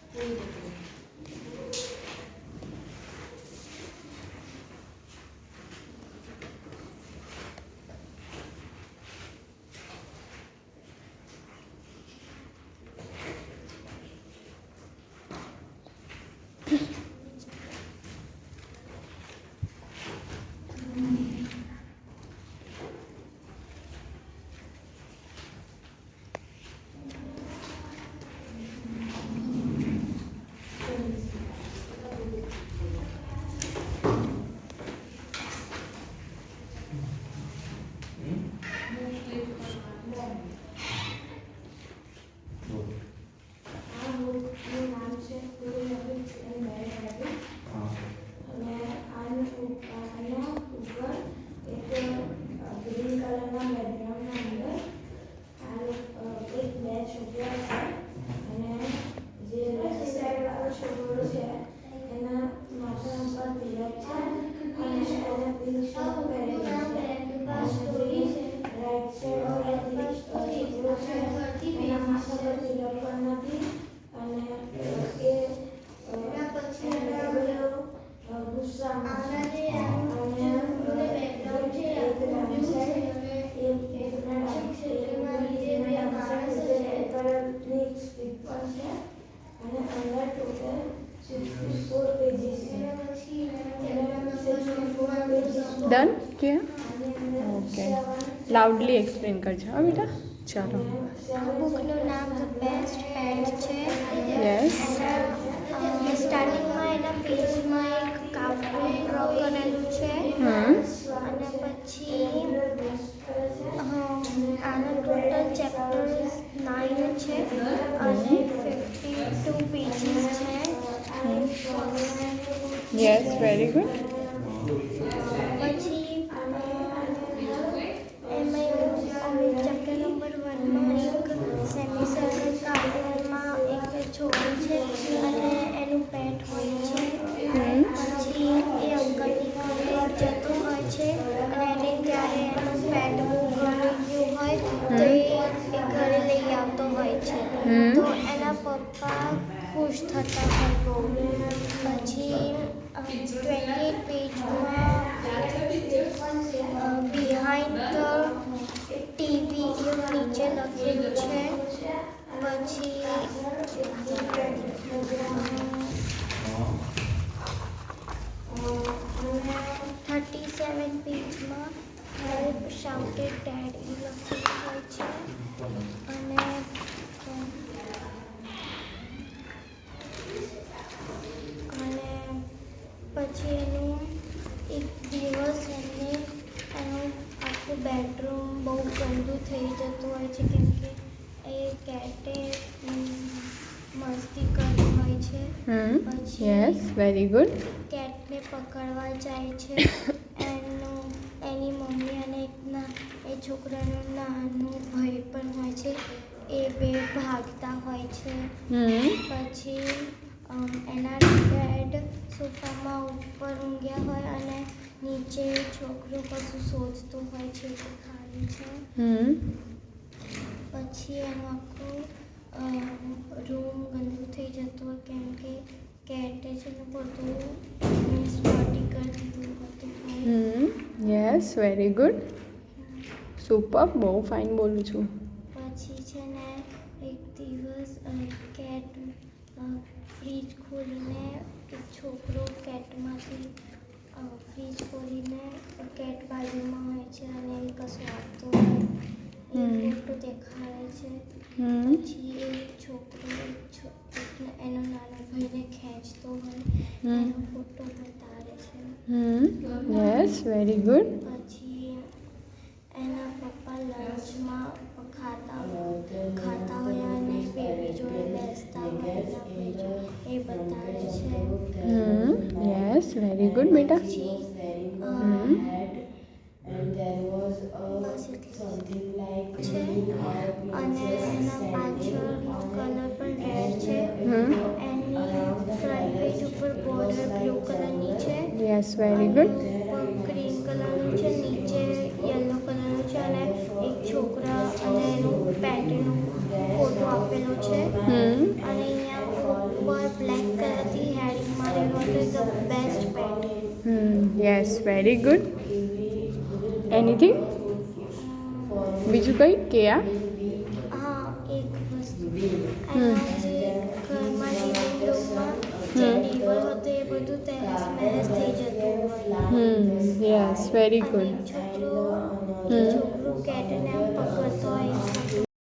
Done क्या okay loudly explain कर हाँ बेटा चलो બુકનું નામ ધ બેસ્ટ પેન્ટ છે. યસ સ્ટાર્ટિંગમાં એના પેજમાં એક કાર્ટૂન ડ્રો કરેલું છે અને પછી આના ટોટલ ચેપ્ટર્સ 9 છે અને 52 પેજીસ છે. યસ વેરી ગુડ પછી એમાં ચેપ્ટર નંબર 1માં એક સેમી સર્કલ કાર્ટૂનમાં એક છોકરી છે અને એનું પેટ હોય છે. પછી એ અંકલની ઘરે જતો હોય છે અને એને ત્યારે એનું પેટ બહુ ગમી ગયું હોય તો એ ઘરે લઈ આવતો હોય છે તો એના પપ્પા ખુશ થતા હોય બહુ. પછી 28 પેજમાં બિહાઇન્ડ ધ ટીવી એવું નીચે લખેલું છે. પછી 37 પેજમાં હેલ્પ શાઉટેડ ડેડ એ લખેલું હોય છે અને પછી એનું એક દિવસ એમને એનું આખું બેડરૂમ બહુ ગંદુ થઈ જતું હોય છે કેમ કે એ કેટે મસ્તી કરતી હોય છે. પછી યસ વેરી ગુડ કેટને પકડવા જાય છે એની મમ્મી અને એ છોકરાનું નાનું ભાઈ પણ હોય છે એ બે ભાગતા હોય છે. પછી એના ડેડ સોફામાં ઉપર ઊંઘ્યા હોય અને નીચે છોકરો કશું શોધતું હોય છે તો ખાલી છે. પછી એનું આખું રૂમ ગંદુ થઈ જતું હોય કેમ કે કેટે છે ને બધું સ્ટડી કરી દીધું હતું. યસ વેરી ગુડ સુપર બહુ ફાઇન બોલું છું. પછી છે ને એક દિવસ કેટ ફ્રીજ ખોલીને એક છોકરો કેટમાંથી ફ્રીજ ખોલીને કેટ બાજુમાં હોય છે અને એ કશું આપતો હોય એ ફોટો દેખાડે છે. પછી એક છોકરો એનો નાનો ભાઈને ખેંચતો હોય એનો ફોટો બતાડે છે. યસ વેરી ગુડ પછી એના પપ્પા લંચમાં ખાતા હોય અને બેબી જોડે બેસતા હોય એ બતાડે છે. યસ વેરી ગુડ બેટા અને એના પાછળનો કલર પણ રેડ છે. એની ફ્રન્ટ પેજ ઉપર બોર્ડર બ્લુ કલરની છે. યસ વેરી ગુડ ગ્રીન કલરનું છે નીચે યલો કલરનું છે અને એક છોકરા અને એનું પેટનો ફોટો આપેલો છે અને અહીંયા ઉપર બ્લેક કલરથી હેડિંગ મારેલો હતો the best pet. Yes very good. Anything બીજું કંઈ કે આ હા એક વસ્તુ એના જે ઘરમાં લિવિંગ રૂમમાં જે ટેબલ હતું એ બધું તહેસ મહેસ થઈ જતું હોય. યસ વેરી અને ગુડ. છોકરું કેટને આમ પકડતો હોય